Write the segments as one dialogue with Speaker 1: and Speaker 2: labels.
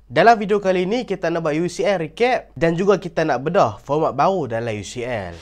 Speaker 1: Dalam video kali ini kita nak buat UCL recap dan juga kita nak bedah format baru dalam UCL.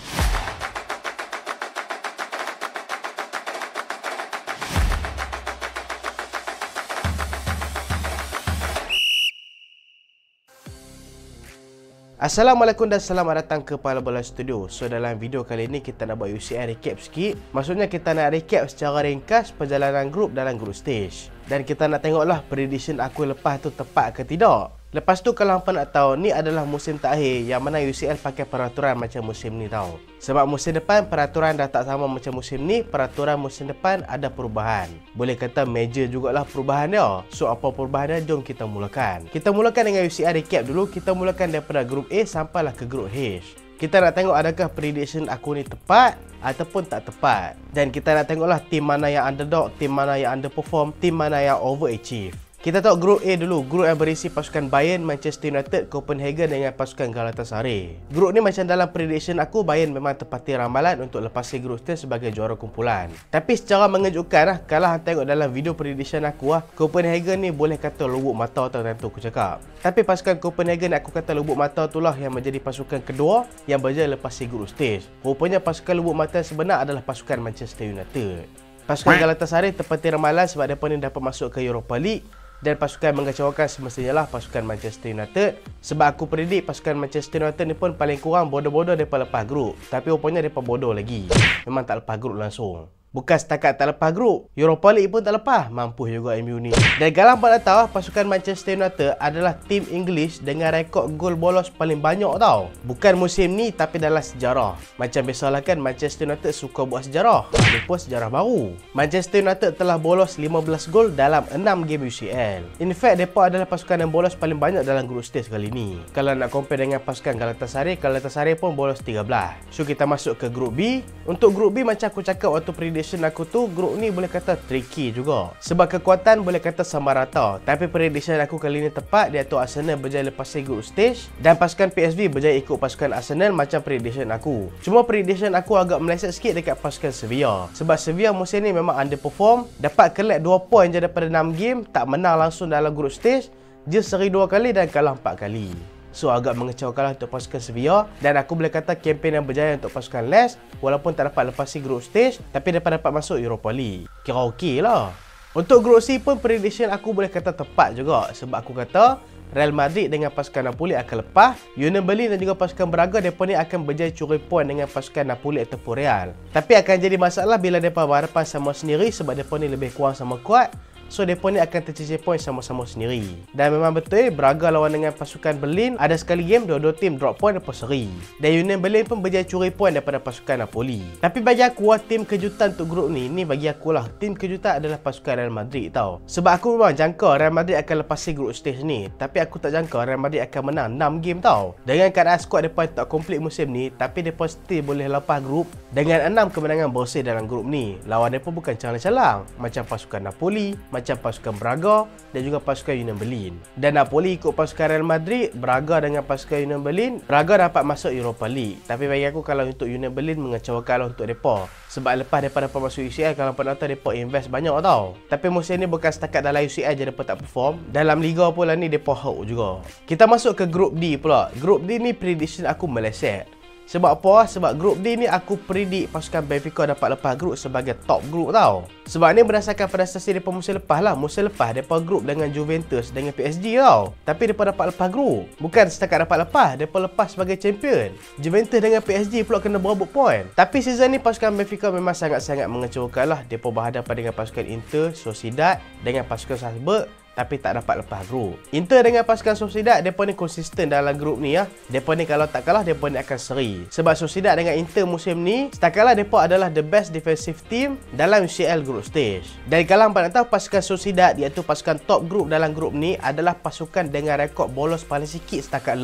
Speaker 1: Assalamualaikum dan selamat datang ke Pala Bola Studio. So dalam video kali ini kita nak buat UCL recap sikit. Maksudnya kita nak recap secara ringkas perjalanan grup dalam group stage. Dan kita nak tengoklah prediction aku lepas tu tepat ke tidak. Lepas tu kalau hampa nak tahu, ni adalah musim terakhir yang mana UCL pakai peraturan macam musim ni tau. Sebab musim depan peraturan dah tak sama macam musim ni, peraturan musim depan ada perubahan. Boleh kata major jugalah perubahan dia. So apa perubahan dia? Jom kita mulakan. Kita mulakan dengan UCL recap dulu. Kita mulakan daripada grup A sampailah ke grup H. Kita nak tengok adakah prediction aku ni tepat ataupun tak tepat. Dan kita nak tengoklah tim mana yang underdog, tim mana yang underperform, tim mana yang overachieve. Kita tengok grup A dulu. Grup yang berisi pasukan Bayern, Manchester United, Copenhagen dengan pasukan Galatasaray. Grup ni macam dalam prediction aku, Bayern memang tepati ramalan untuk lepasi grup stage sebagai juara kumpulan. Tapi secara mengejutkan kalau hang tengok dalam video prediction aku Copenhagen ni boleh kata lubuk mata tau tentu aku cakap. Tapi pasukan Copenhagen aku kata lubuk mata itulah yang menjadi pasukan kedua yang berjaya lepasi grup stage. Rupanya pasukan lubuk mata sebenar adalah pasukan Manchester United. Pasukan Galatasaray tepati ramalan sebab mereka ni dapat masuk ke Europa League. Dan pasukan mengecewakan semestinya lah pasukan Manchester United. Sebab aku predik pasukan Manchester United ni pun paling kurang bodoh-bodoh mereka lepas grup. Tapi rupanya mereka bodoh lagi. Memang tak lepas grup langsung. Bukan setakat tak lepas grup, Europa League pun tak lepas. Mampus juga MU ni. Dan galang pada tahu pasukan Manchester United adalah tim English dengan rekod gol bolos paling banyak tau. Bukan musim ni tapi dalam sejarah. Macam biasalah kan Manchester United suka buat sejarah. Ini pun sejarah baru. Manchester United telah bolos 15 gol dalam 6 game UCL. In fact, mereka adalah pasukan yang bolos paling banyak dalam group stage kali ni. Kalau nak compare dengan pasukan Galatasaray, Galatasaray pun bolos 13. So kita masuk ke grup B. Untuk grup B macam aku cakap waktu prediction aku tu, grup ni boleh kata tricky juga. Sebab kekuatan boleh kata sama rata. Tapi prediction aku kali ni tepat, iaitu Arsenal berjaya lepasi group stage dan pasukan PSV berjaya ikut pasukan Arsenal macam prediction aku. Cuma prediction aku agak meleset sikit dekat pasukan Sevilla. Sebab Sevilla musim ni memang underperform, dapat collect 2 poin je daripada 6 game, tak menang langsung dalam group stage, je seri 2 kali dan kalah 4 kali. So agak mengecewakan untuk pasukan Sevilla. Dan aku boleh kata kempen yang berjaya untuk pasukan Les, walaupun tak dapat lepasi group stage, tapi dapat masuk Europa League. Kira okey lah. Untuk group C pun prediction aku boleh kata tepat juga. Sebab aku kata Real Madrid dengan pasukan Napoli akan lepas. Union Berlin dan juga pasukan Braga, mereka ni akan berjaya curi poin dengan pasukan Napoli ataupun Real. Tapi akan jadi masalah bila mereka berhadapan sama sendiri sebab mereka ni lebih kurang sama kuat. So mereka ni akan tercicir poin sama-sama sendiri. Dan memang betul Braga lawan dengan pasukan Berlin, ada sekali game dua-dua tim drop poin lepas seri. Dan Union Berlin pun berjaya curi poin daripada pasukan Napoli. Tapi bagi aku tim kejutan untuk grup ni bagi aku lah, tim kejutan adalah pasukan Real Madrid tau. Sebab aku memang jangka Real Madrid akan lepasi grup stage ni, tapi aku tak jangka Real Madrid akan menang 6 game tau. Dengan keadaan skuad mereka tak komplit musim ni, tapi mereka still boleh lepas grup dengan 6 kemenangan bersih dalam grup ni. Lawan mereka bukan calang-calang macam pasukan Napoli, macam pasukan Braga dan juga pasukan Union Berlin. Dan Napoli ikut pasukan Real Madrid, Braga dengan pasukan Union Berlin, Braga dapat masuk Europa League. Tapi bagi aku kalau untuk Union Berlin mengecewakan untuk mereka. Sebab lepas mereka dapat masuk UCL, kalau pernah tahu mereka invest banyak tau. Tapi musim ni bukan setakat dalam UCL je mereka tak perform, dalam Liga pula ni mereka hau juga. Kita masuk ke grup D pula. Grup D ni prediction aku meleset. Sebab apa? Sebab grup D ni aku predik pasukan Benfica dapat lepas grup sebagai top grup tau. Sebab ni berdasarkan prestasi mereka musim lepas lah. Musim lepas mereka grup dengan Juventus dengan PSG tau. Tapi mereka dapat lepas grup. Bukan setakat dapat lepas, mereka lepas sebagai champion. Juventus dengan PSG pula kena berebut poin. Tapi season ni pasukan Benfica memang sangat-sangat mengecewakan lah. Mereka berhadapan dengan pasukan Inter, Sociedad dengan pasukan Salzburg, tapi tak dapat lepas grup. Inter dengan pasukan Sociedad, mereka ni konsisten dalam grup ni ya. Mereka ni kalau tak kalah, mereka ni akan seri. Sebab Sociedad dengan Inter musim ni, setakat mereka adalah the best defensive team dalam UCL group stage. Dan kalau hangpa nak tahu pasukan Sociedad, iaitu pasukan top grup dalam grup ni, adalah pasukan dengan rekod bolos paling sikit setakat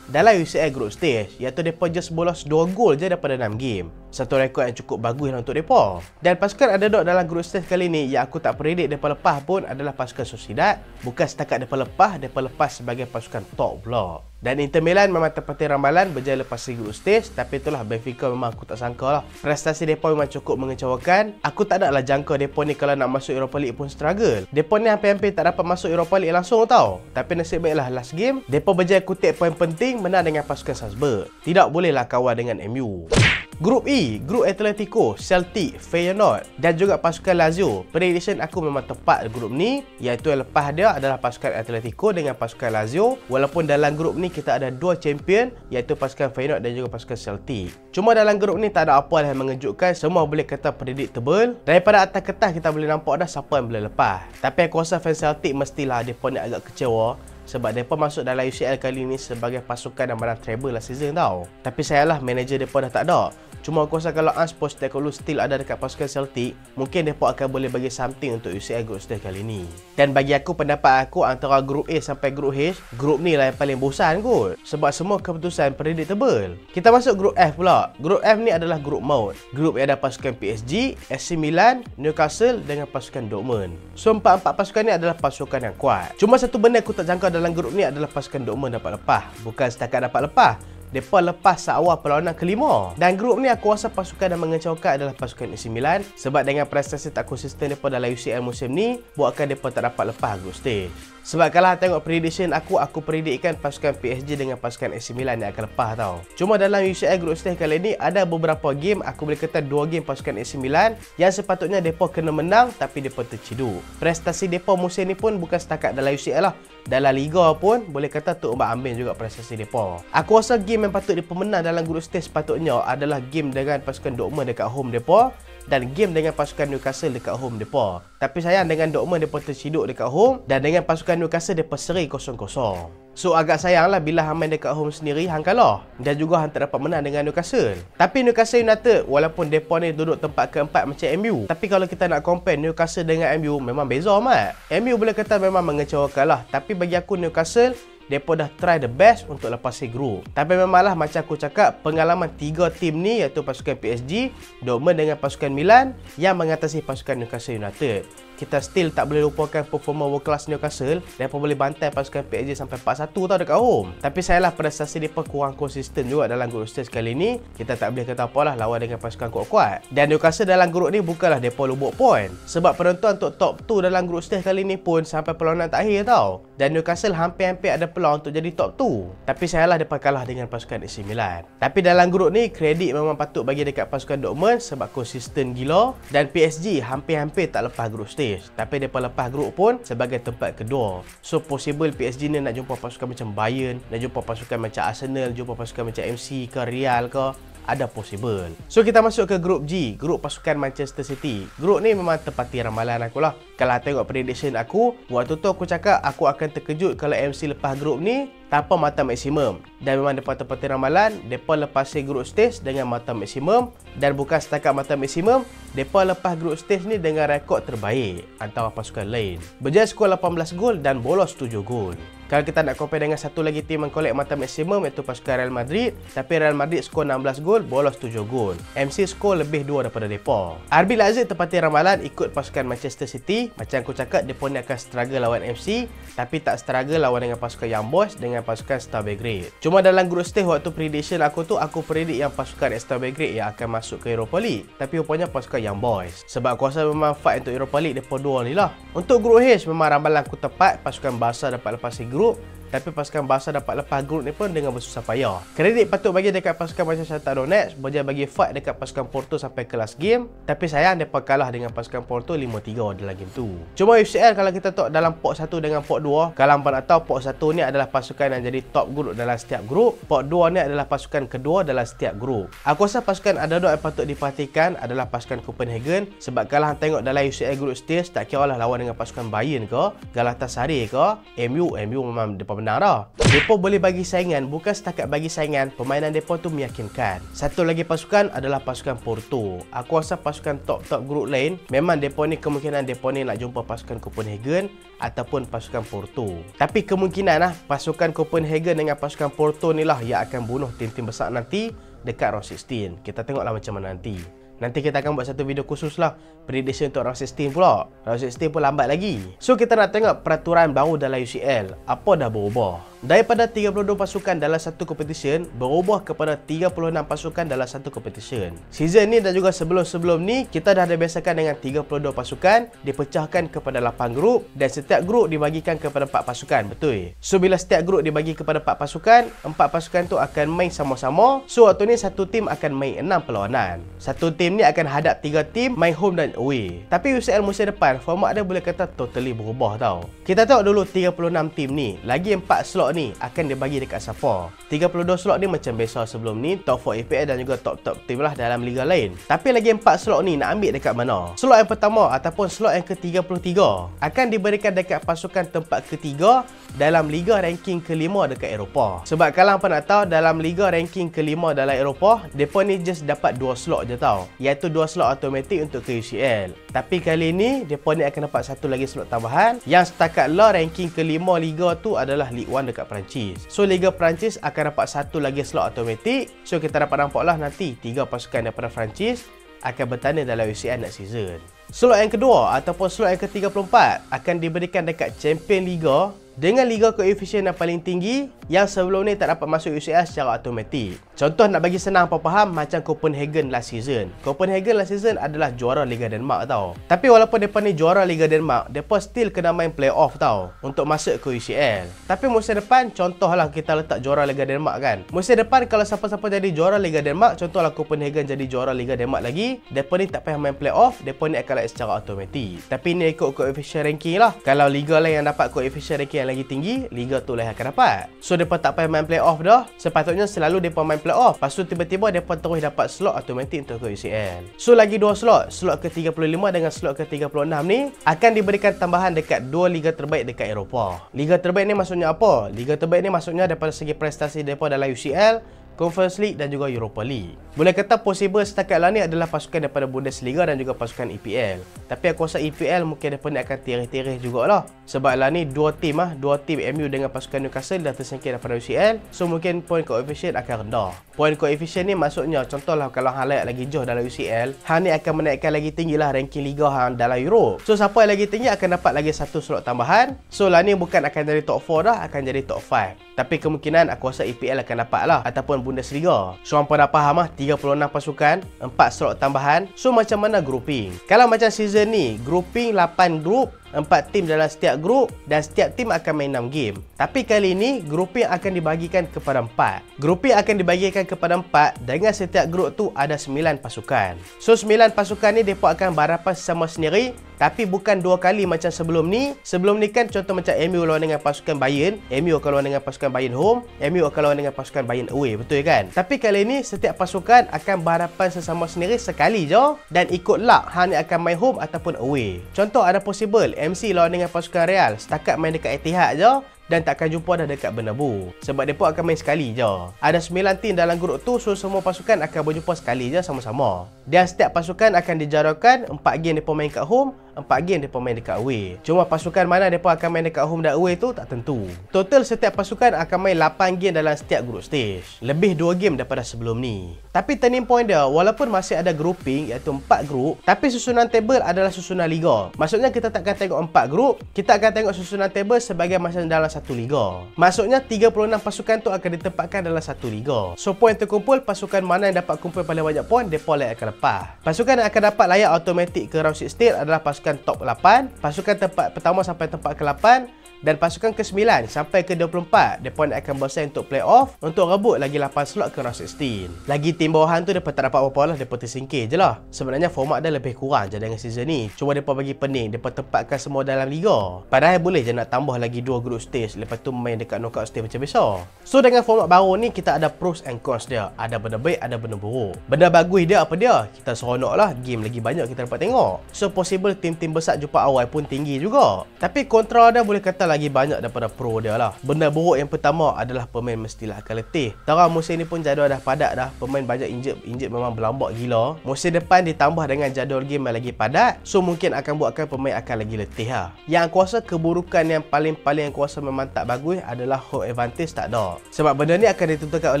Speaker 1: dalam UCL group stage, iaitu mereka just bolos 2 gol je daripada 6 game. Satu rekod yang cukup bagus untuk mereka. Dan pasukan underdog dalam group stage kali ni yang aku tak predik mereka lepas pun adalah pasukan Sociedad. Bukan setakat mereka lepas sebagai pasukan top pula. Dan Inter Milan memang tepati ramalan berjaya lepasi group stage. Tapi itulah Benfica memang aku tak sangka lah. Prestasi mereka memang cukup mengecewakan. Aku tak naklah jangka mereka ni kalau nak masuk Europa League pun struggle. Mereka ni hampir-hampir tak dapat masuk Europa League langsung tau. Tapi nasib baiklah last game mereka berjaya kutip poin penting menang dengan pasukan Salzburg. Tidak bolehlah kawan dengan MU. Grup E, Grup Atletico, Celtic, Feyenoord dan juga pasukan Lazio. Prediction aku memang tepat grup ni, iaitu yang lepas dia adalah pasukan Atletico dengan pasukan Lazio. Walaupun dalam grup ni kita ada dua champion, iaitu pasukan Feyenoord dan juga pasukan Celtic. Cuma dalam grup ni tak ada apa yang mengejutkan, semua boleh kata predictable. Daripada atas kertas kita boleh nampak dah siapa yang boleh lepas. Tapi aku rasa fan Celtic mestilah mereka ni agak kecewa sebab mereka masuk dalam UCL kali ni sebagai pasukan yang menang treble last season tau. Tapi sayanglah manager mereka dah tak ada. Cuma aku rasa kalau Hans Postecoglou still ada dekat pasukan Celtic, mungkin mereka akan boleh bagi something untuk UCL group stage kali ni. Dan bagi aku, pendapat aku antara grup A sampai grup H, grup ni lah yang paling bosan kot. Sebab semua keputusan predictable. Kita masuk grup F pula. Grup F ni adalah grup maut. Grup yang ada pasukan PSG, AC Milan, Newcastle dengan pasukan Dortmund. So empat-empat pasukan ni adalah pasukan yang kuat. Cuma satu benda aku tak jangka dalam grup ni adalah pasukan Dortmund dapat lepas. Bukan setakat dapat lepas, mereka lepas seawal perlawanan kelima. Dan grup ni aku rasa pasukan yang mengecewakan adalah pasukan AC Milan. Sebab dengan prestasi tak konsisten mereka dalam UCL musim ni, buatkan mereka tak dapat lepas group stage. Sebab kalau tengok prediction aku predikkan pasukan PSG dengan pasukan AC Milan yang akan lepas tau. Cuma dalam UCL group stage kali ni ada beberapa game, aku boleh kata 2 game pasukan AC Milan yang sepatutnya mereka kena menang tapi mereka terciduk. Prestasi mereka musim ni pun bukan setakat dalam UCL lah. Dalam Liga pun boleh kata tu umbak ambing juga prestasi mereka. Aku rasa game yang patut mereka menang dalam group stage sepatutnya adalah game dengan pasukan Dortmund dekat home mereka dan game dengan pasukan Newcastle dekat home mereka. Tapi sayang dengan Dortmund mereka terciduk dekat home dan dengan pasukan Newcastle mereka seri 0-0. So agak sayanglah bila hang main dekat home sendiri hang kalah dan juga hang tak dapat menang dengan Newcastle. Tapi Newcastle United walaupun mereka ni duduk tempat keempat macam MU, tapi kalau kita nak compare Newcastle dengan MU memang beza amat. MU boleh kata memang mengecewakan lah, tapi bagi aku Newcastle mereka dah try the best untuk lepasi grup. Tapi memanglah macam aku cakap, pengalaman 3 tim ni iaitu pasukan PSG, Dortmund dengan pasukan Milan yang mengatasi pasukan Newcastle United. Kita still tak boleh lupakan performa world class Newcastle. Mereka boleh bantai pasukan PSG sampai 4-1 tau dekat home. Tapi sayanglah prestasi mereka kurang konsisten juga dalam group stage kali ni. Kita tak boleh kata apalah lawan dengan pasukan kuat-kuat. Dan Newcastle dalam group ni bukanlah mereka lubuk poin. Sebab penonton untuk top 2 dalam group stage kali ni pun sampai perlawanan terakhir tau. Dan Newcastle hampir-hampir ada peluang untuk jadi top 2. Tapi sayanglah mereka kalah dengan pasukan AC Milan. Tapi dalam group ni kredit memang patut bagi dekat pasukan Dortmund sebab konsisten gila. Dan PSG hampir-hampir tak lepas group stage. Tapi mereka lepas grup pun sebagai tempat kedua. So possible PSG ni nak jumpa pasukan macam Bayern, nak jumpa pasukan macam Arsenal, jumpa pasukan macam MC ke Real ke, ada possible. So kita masuk ke grup G, grup pasukan Manchester City. Grup ni memang tepati ramalan aku lah. Kalau tengok prediction aku, waktu tu aku cakap aku akan terkejut kalau MC lepas grup ni tanpa mata maksimum. Dan memang mereka tepati ramalan, mereka lepasi grup stage dengan mata maksimum. Dan bukan setakat mata maksimum, mereka lepas grup stage ni dengan rekod terbaik antara pasukan lain. Berjaya skor 18 gol dan bolos 7 gol. Kalau kita nak compare dengan satu lagi tim yang collect mata maksimum iaitu pasukan Real Madrid, tapi Real Madrid skor 16 gol, bolos 7 gol. MC skor lebih 2 daripada mereka. RB Leipzig tepati ramalan ikut pasukan Manchester City. Macam aku cakap, mereka ni akan struggle lawan MC, tapi tak struggle lawan dengan pasukan Young Boys dengan pasukan Star Belgrade. Cuma dalam group stage waktu prediction aku tu, aku predict yang pasukan Star Belgrade yang akan masuk ke Europa League. Tapi rupanya pasukan Young Boys. Sebab aku rasa memang fight untuk Europa League mereka dua ni lah. Untuk group H memang ramalan aku tepat, pasukan Barca dapat lepas grup. Tapi pasukan Barca dapat lepas grup ni pun dengan bersusah payah. Kredit patut bagi dekat pasukan macam Shakhtar Donetsk, berjaya bagi fight dekat pasukan Porto sampai ke last game. Tapi sayang mereka kalah dengan pasukan Porto 5-3 dalam game tu. Cuma UCL kalau kita tengok dalam pot 1 dengan pot 2, kalau hangpa nak tahu, pot 1 ni adalah pasukan yang jadi top grup dalam setiap grup. Pot 2 ni adalah pasukan kedua dalam setiap grup. Aku rasa pasukan underdog yang patut diperhatikan adalah pasukan Copenhagen. Sebab kalau hang tengok dalam UCL group stage, tak kira lah lawan dengan pasukan Bayern ke, Galatasaray ke, MU memang depan benar dah. Mereka boleh bagi saingan, bukan setakat bagi saingan, permainan mereka tu meyakinkan. Satu lagi pasukan adalah pasukan Porto. Aku rasa pasukan top-top grup lain, memang mereka ni kemungkinan mereka ni nak jumpa pasukan Copenhagen ataupun pasukan Porto. Tapi kemungkinan lah pasukan Copenhagen dengan pasukan Porto ni lah yang akan bunuh tim-tim besar nanti dekat round 16. Kita tengoklah macam mana nanti. Nanti kita akan buat satu video khusus lah prediction untuk round 16 pula. Round 16 pun lambat lagi. So kita nak tengok peraturan baru dalam UCL. Apa dah berubah? Daripada 32 pasukan dalam satu competition berubah kepada 36 pasukan dalam satu competition. Season ni dan juga sebelum-sebelum ni kita dah ada biasakan dengan 32 pasukan dipecahkan kepada 8 grup dan setiap grup dibagikan kepada 4 pasukan, betul? So bila setiap grup dibagi kepada 4 pasukan, 4 pasukan tu akan main sama-sama. So waktu ni satu tim akan main 6 perlawanan. Satu tim ni akan hadap 3 tim main home dan away. Tapi UCL musim depan format dia boleh kata totally berubah tau. Kita tengok dulu 36 tim ni, lagi 4 slot ni akan dibagi dekat siapa. 32 slot ni macam biasa sebelum ni, top 4 EPL dan juga top-top tim lah dalam liga lain. Tapi lagi 4 slot ni nak ambil dekat mana? Slot yang pertama ataupun slot yang ke-33 akan diberikan dekat pasukan tempat ketiga dalam liga ranking ke-5 dekat Eropah. Sebab kalau hangpa nak tahu, dalam liga ranking ke-5 dalam Eropah, depa ni just dapat 2 slot je tau, iaitu 2 slot automatik untuk ke UCL. Tapi kali ni depa ni akan dapat satu lagi slot tambahan yang setakat lah ranking ke-5 liga tu adalah League 1 dekat Perancis. So Liga Perancis akan dapat satu lagi slot automatik. So kita dapat nampak lah nanti 3 pasukan daripada Perancis akan bertanding dalam UCL next season. Slot yang kedua ataupun slot yang ke-34 akan diberikan dekat Champion Liga dengan liga koefisien yang paling tinggi yang sebelum ni tak dapat masuk UCL secara automatik. Contoh nak bagi senang apa faham, macam Copenhagen last season. Copenhagen last season adalah juara Liga Denmark tau. Tapi walaupun mereka ni juara Liga Denmark, mereka still kena main playoff tau untuk masuk ke UCL. Tapi musim depan, contohlah kita letak juara Liga Denmark kan. Musim depan kalau siapa-siapa jadi juara Liga Denmark, contohlah Copenhagen jadi juara Liga Denmark lagi, mereka ni tak payah main playoff, mereka ni akan naik secara automatik. Tapi ni ikut koefisien ranking lah. Kalau liga lain yang dapat koefisien ranking yang lagi tinggi, liga tu lah yang akan dapat. So mereka tak payah main playoff dah. Sepatutnya selalu mereka main playoff. Lepas tu tiba-tiba mereka terus dapat slot automatik untuk ke UCL. So lagi 2 slot. Slot ke-35 dengan slot ke-36 ni akan diberikan tambahan dekat 2 liga terbaik dekat Eropah. Liga terbaik ni maksudnya apa? Liga terbaik ni maksudnya daripada segi prestasi mereka dalam UCL, Conference League dan juga Europa League. Boleh kata possible setakat lah ni adalah pasukan daripada Bundesliga dan juga pasukan EPL. Tapi aku rasa EPL mungkin mereka ni akan tirih-tirih jugalah. Sebab lah ni 2 tim MU dengan pasukan Newcastle dah tersingkir daripada UCL. So mungkin point koefisien akan rendah. Point koefisien ni maksudnya contohlah kalau hang layak lagi jauh dalam UCL, hang ni akan menaikkan lagi tinggilah ranking liga hang dalam Europe. So siapa yang lagi tinggi akan dapat lagi satu slot tambahan. So lah ni bukan akan jadi top 4 dah, akan jadi top 5. Tapi kemungkinan aku rasa EPL akan dapat lah, ataupun Bundesliga. So hampa dah faham lah, 36 pasukan, 4 slot tambahan. So macam mana grouping? Kalau macam season ni, grouping 8 grup, 4 tim dalam setiap grup dan setiap tim akan main 6 game. Tapi kali ini grouping akan dibagikan kepada 4. Grouping akan dibagikan kepada 4 dengan setiap grup tu ada 9 pasukan. So 9 pasukan ni mereka akan barapan sama sendiri, tapi bukan 2 kali macam sebelum ni. Sebelum ni kan contoh macam MU lawan dengan pasukan Bayern, MU akan lawan dengan pasukan Bayern home, MU akan lawan dengan pasukan Bayern away, betul kan? Tapi kali ini setiap pasukan akan barapan sesama sendiri sekali je dan ikut luck hang akan main home ataupun away. Contoh ada possible MC lawan dengan pasukan Real setakat main dekat Etihad je dan takkan jumpa dah dekat Bernabeu. Sebab mereka akan main sekali je. Ada 9 tim dalam grup tu, so semua pasukan akan berjumpa sekali je sama-sama. Dan setiap pasukan akan dijadualkan 4 game mereka main kat home, 4 game mereka main dekat away. Cuma pasukan mana mereka akan main dekat home dan away tu tak tentu. Total setiap pasukan akan main 8 game dalam setiap group stage. Lebih 2 game daripada sebelum ni. Tapi turning point dia, walaupun masih ada grouping iaitu 4 grup, tapi susunan table adalah susunan liga. Maksudnya kita takkan tengok 4 grup, kita akan tengok susunan table sebagai macam dalam satu liga. Maksudnya 36 pasukan tu akan ditempatkan dalam satu liga. So poin terkumpul, pasukan mana yang dapat kumpul paling banyak poin, mereka layak akan lepas. Pasukan yang akan dapat layak automatik ke round 16 adalah pasukan top 8, pasukan tempat pertama sampai tempat ke-8 dan pasukan ke-9 sampai ke-24 mereka akan bersaing untuk playoff untuk rebut lagi 8 slot ke round 16. Lagi tim bawahan tu mereka tak dapat apa-apa lah, mereka tersingkir je lah. Sebenarnya format dia lebih kurang je dengan season ni. Cuma mereka bagi pening, mereka tempatkan semua dalam liga. Padahal boleh je nak tambah lagi 2 group stage, lepas tu main dekat knockout stage macam biasa. So dengan format baru ni kita ada pros and cons dia. Ada benda baik, ada benda buruk. Benda bagus dia apa dia? Kita seronok lah, game lagi banyak kita dapat tengok. So possible tim-tim besar jumpa awal pun tinggi juga. Tapi kontra dia boleh kata lagi banyak daripada pro dia lah. Benda buruk yang pertama adalah pemain mestilah akan letih. Tara musim ni pun jadual dah padat dah. Pemain banyak injet memang berlambak gila. Musim depan ditambah dengan jadual game yang lagi padat. So mungkin akan buatkan pemain akan lagi letih lah. Yang aku rasa keburukan yang paling aku rasa memang tak bagus adalah home advantage tak ada. Sebab benda ni akan ditentukan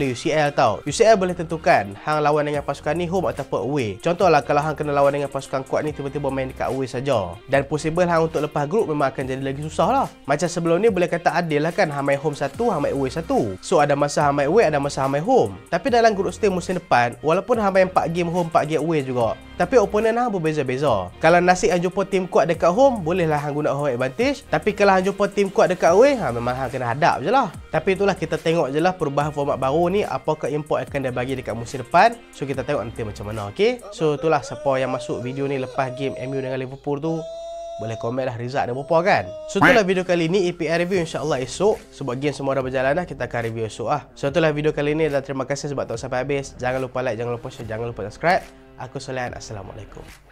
Speaker 1: oleh UCL tau. UCL boleh tentukan hang lawan dengan pasukan ni home ataupun away. Contohlah kalau hang kena lawan dengan pasukan kuat ni tiba-tiba main dekat away saja. Dan possible hang untuk lepas grup memang akan jadi lagi susah lah. Macam sebelum ni boleh kata adil lah kan, hang main home satu, hang main away satu. So ada masa hang main away, ada masa hang main home. Tapi dalam group stage musim depan, walaupun hang main 4 game home, 4 game away juga, tapi opponent hang berbeza-beza. Kalau nasib hang jumpa tim kuat dekat home, bolehlah hang guna home advantage. Tapi kalau hang jumpa tim kuat dekat away, memang hang kena hadap je lah. Tapi itulah, kita tengok je lah perubahan format baru ni, apakah import akan dia bagi dekat musim depan. So kita tengok nanti macam mana, okay? So itulah, siapa yang masuk video ni lepas game MU dengan Liverpool tu, boleh komen lah result dia berapa kan. So itulah video kali ni, EPL review insyaAllah esok. Sebab game semua dah berjalan dah, kita akan review esok lah. So itulah video kali ni, dan terima kasih sebab tengok sampai habis. Jangan lupa like, jangan lupa share, jangan lupa subscribe. Aku Solehan, Assalamualaikum.